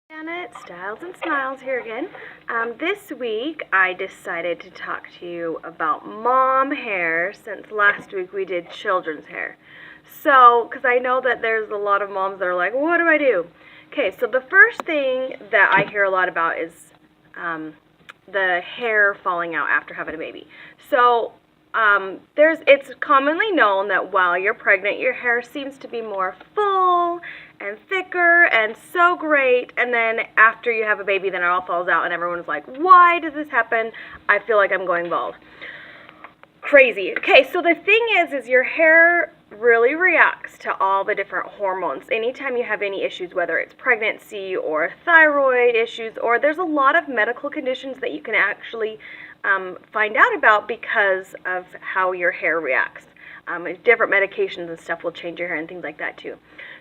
Janet, Styles and Smiles here again. This week I decided to talk to you about mom hair since last week we did children's hair. So, because I know that there's a lot of moms that are like, what do I do? Okay, so the first thing that I hear a lot about is the hair falling out after having a baby. So, it's commonly known that while you're pregnant, your hair seems to be more full and thicker and so great, and then after you have a baby, then it all falls out, and everyone's like, why does this happen? I feel like I'm going bald. Crazy. Okay, so the thing is your hair really reacts to all the different hormones. Anytime you have any issues, whether it's pregnancy or thyroid issues, or there's a lot of medical conditions that you can actually find out about because of how your hair reacts. Different medications and stuff will change your hair and things like that too.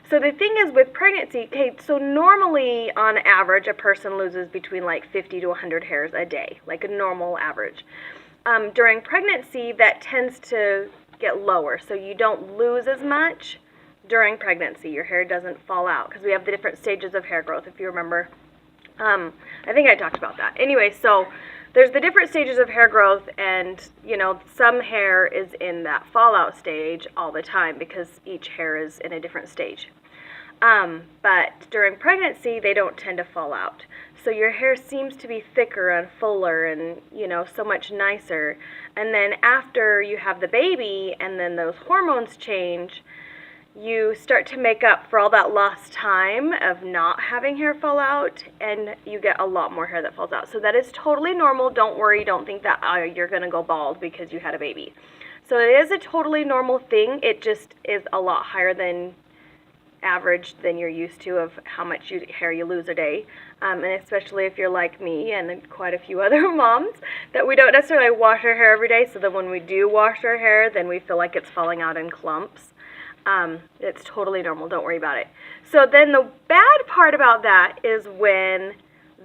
So the thing is with pregnancy, okay, so normally on average a person loses between like 50 to 100 hairs a day, like a normal average. During pregnancy that tends to get lower, so you don't lose as much during pregnancy. Your hair doesn't fall out because we have the different stages of hair growth, if you remember. I think I talked about that. Anyway, so there's the different stages of hair growth, and some hair is in that fallout stage all the time because each hair is in a different stage. But during pregnancy, they don't tend to fall out. So your hair seems to be thicker and fuller and, so much nicer. And then after you have the baby and then those hormones change, you start to make up for all that lost time of not having hair fall out, and you get a lot more hair that falls out. So that is totally normal. Don't worry. Don't think that you're going to go bald because you had a baby. So it is a totally normal thing. It just is a lot higher than average than you're used to of how much hair you lose a day. And especially if you're like me and quite a few other moms, that we don't necessarily wash our hair every day. So that when we do wash our hair, then we feel like it's falling out in clumps. It's totally normal. Don't worry about it. So then the bad part about that is when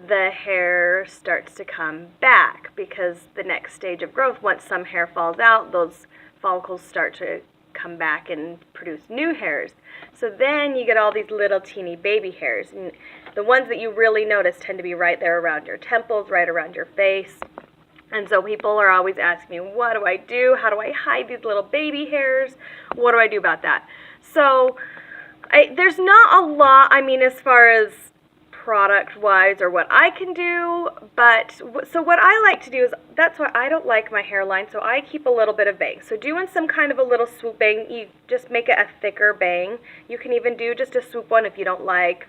the hair starts to come back, because the next stage of growth, once some hair falls out, those follicles start to come back and produce new hairs. So then you get all these little teeny baby hairs, and the ones that you really notice tend to be right there around your temples, right around your face. And so people are always asking me, what do I do? How do I hide these little baby hairs? What do I do about that? So there's not a lot, as far as product-wise or what I can do, but so what I like to do is, that's why I don't like my hairline, so I keep a little bit of bang. So doing some kind of a little swoop bang, you just make it a thicker bang. You can even do just a swoop one if you don't like,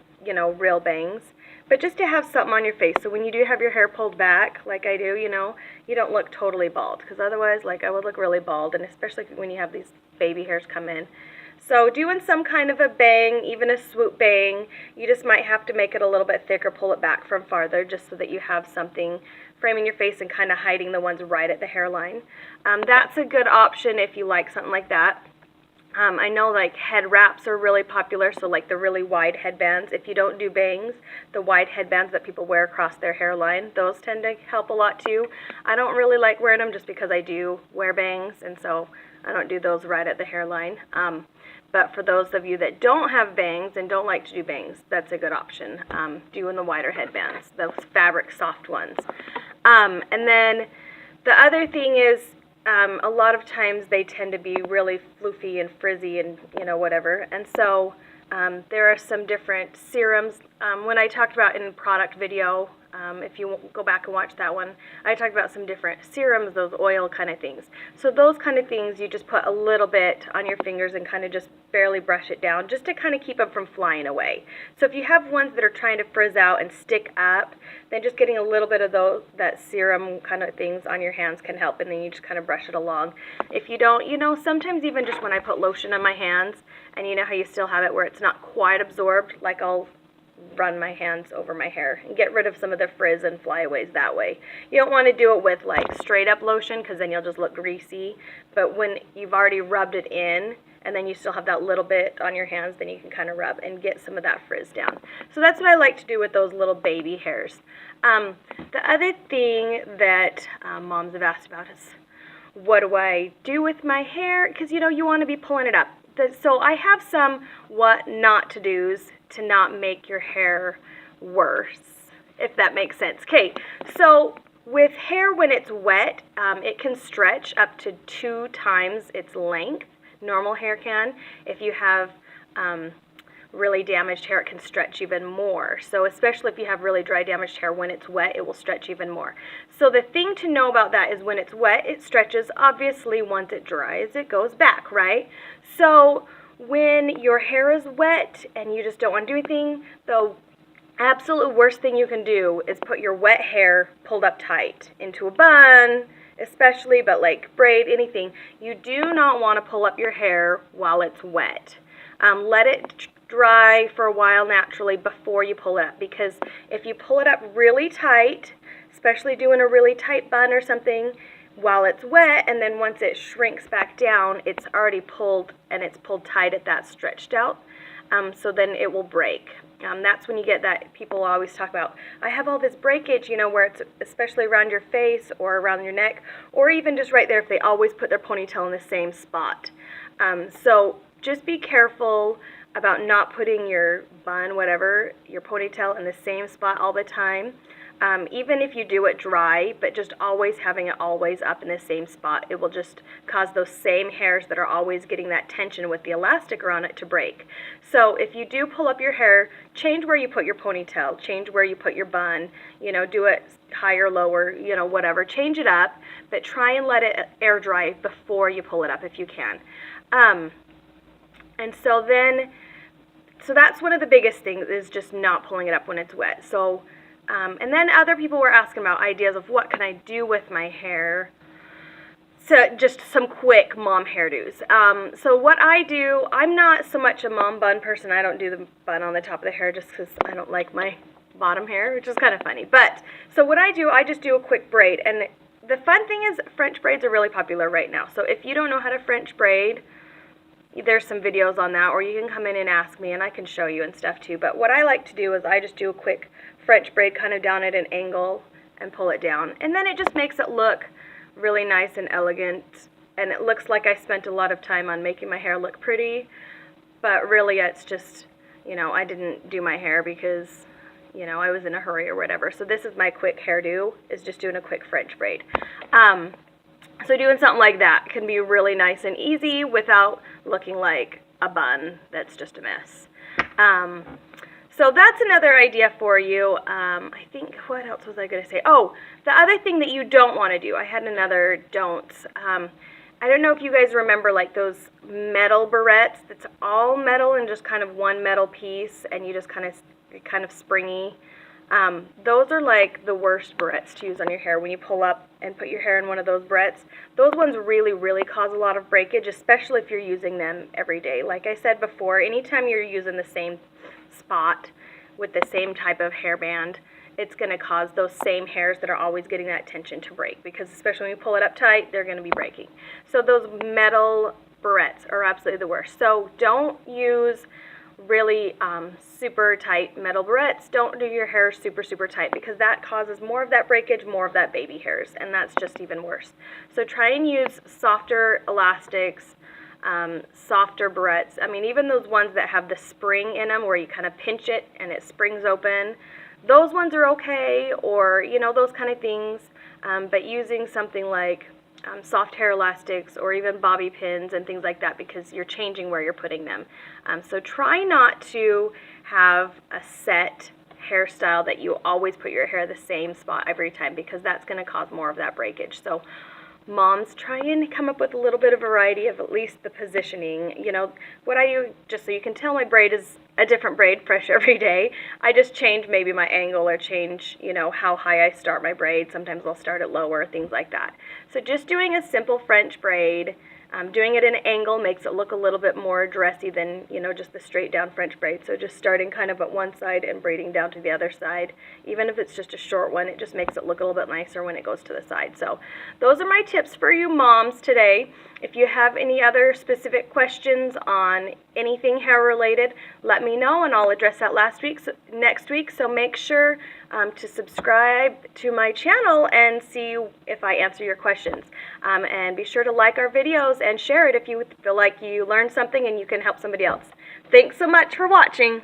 real bangs. But just to have something on your face, so when you do have your hair pulled back, like I do, you don't look totally bald, because otherwise, I would look really bald, and especially when you have these baby hairs come in. So doing some kind of a bang, even a swoop bang, you just might have to make it a little bit thicker, pull it back from farther, just so that you have something framing your face and kind of hiding the ones right at the hairline. That's a good option if you like something like that. I know head wraps are really popular, so the really wide headbands. If you don't do bangs, the wide headbands that people wear across their hairline, those tend to help a lot too. I don't really like wearing them just because I do wear bangs, and so I don't do those right at the hairline. But for those of you that don't have bangs and don't like to do bangs, that's a good option, doing the wider headbands, those fabric soft ones. And then the other thing is, a lot of times they tend to be really floofy and frizzy and whatever, and so there are some different serums. When I talked about in product video, if you go back and watch that one, I talked about some different serums, those oil kind of things. So those kind of things, you just put a little bit on your fingers and kind of just barely brush it down, just to kind of keep them from flying away. So if you have ones that are trying to frizz out and stick up, then just getting a little bit of that serum kind of things on your hands can help, and then you just kind of brush it along. If you don't, sometimes even just when I put lotion on my hands, and you know how you still have it where it's not quite absorbed, I'll run my hands over my hair and get rid of some of the frizz and flyaways that way. You don't want to do it with straight up lotion, because then you'll just look greasy. But when you've already rubbed it in and then you still have that little bit on your hands, then you can kind of rub and get some of that frizz down. So that's what I like to do with those little baby hairs. The other thing that moms have asked about is, what do I do with my hair? Because you want to be pulling it up. So I have some what not to do's to not make your hair worse, if that makes sense. Okay, so with hair when it's wet, it can stretch up to 2 times its length. Normal hair can. If you have really damaged hair, it can stretch even more. So especially if you have really dry damaged hair, when it's wet, it will stretch even more. So the thing to know about that is when it's wet, it stretches. Obviously, once it dries, it goes back, right? So when your hair is wet and you just don't want to do anything, the absolute worst thing you can do is put your wet hair pulled up tight into a bun, especially, but like braid, anything. You do not want to pull up your hair while it's wet. Let it dry for a while naturally before you pull it up, because if you pull it up really tight, especially doing a really tight bun or something while it's wet, and then once it shrinks back down, it's already pulled, and it's pulled tight at that stretched out, so then it will break. That's when you get that, people always talk about, I have all this breakage, you know, where it's especially around your face or around your neck, or even just right there if they always put their ponytail in the same spot. So just be careful about not putting your bun, whatever, your ponytail in the same spot all the time. Even if you do it dry, but just always having it always up in the same spot, it will just cause those same hairs that are always getting that tension with the elastic around it to break. So if you do pull up your hair, change where you put your ponytail, change where you put your bun, you know, do it higher, lower, you know, whatever, change it up, but try and let it air dry before you pull it up if you can. And so that's one of the biggest things, is just not pulling it up when it's wet. So, and then other people were asking about ideas of what can I do with my hair. So just some quick mom hairdos. So what I do, I'm not so much a mom bun person. I don't do the bun on the top of the hair just because I don't like my bottom hair, which is kind of funny. But, so what I do, I just do a quick braid. And the fun thing is French braids are really popular right now. So if you don't know how to French braid, there's some videos on that, or you can come in and ask me and I can show you and stuff too. But what I like to do is I just do a quick French braid kind of down at an angle and pull it down. And then it just makes it look really nice and elegant, and it looks like I spent a lot of time on making my hair look pretty, but really it's just, you know, I didn't do my hair because, you know, I was in a hurry or whatever. So this is my quick hairdo, is just doing a quick French braid. So doing something like that can be really nice and easy without looking like a bun that's just a mess. So that's another idea for you. I think, what else was I going to say? Oh, the other thing that you don't want to do. I had another don'ts. I don't know if you guys remember like those metal barrettes that's all metal and just kind of one metal piece, and you just kind of springy. Those are like the worst barrettes to use on your hair when you pull up and put your hair in one of those barrettes. Those ones really, really cause a lot of breakage, especially if you're using them every day. Like I said before, anytime you're using the same spot with the same type of hairband, it's going to cause those same hairs that are always getting that tension to break, because especially when you pull it up tight, they're going to be breaking. So those metal barrettes are absolutely the worst. So don't use really super tight metal barrettes. Don't do your hair super, super tight, because that causes more of that breakage, more of that baby hairs, and that's just even worse. So try and use softer elastics, softer barrettes. I mean, even those ones that have the spring in them where you kind of pinch it and it springs open, those ones are okay, or, you know, those kind of things. But using something like soft hair elastics or even bobby pins and things like that, because you're changing where you're putting them. So try not to have a set hairstyle that you always put your hair the same spot every time, because that's going to cause more of that breakage. So moms, try and come up with a little bit of variety of at least the positioning. You know, what I do, just so you can tell my braid is a different braid fresh every day, I just change maybe my angle, or change, you know, how high I start my braid. Sometimes I'll start it lower, things like that. So just doing a simple French braid, doing it at an angle makes it look a little bit more dressy than, you know, just the straight down French braid. So just starting kind of at one side and braiding down to the other side, even if it's just a short one, it just makes it look a little bit nicer when it goes to the side. So those are my tips for you moms today. If you have any other specific questions on anything hair related, let me know and I'll address that next week. So make sure to subscribe to my channel and see if I answer your questions. And be sure to like our videos and share it if you feel like you learned something and you can help somebody else. Thanks so much for watching.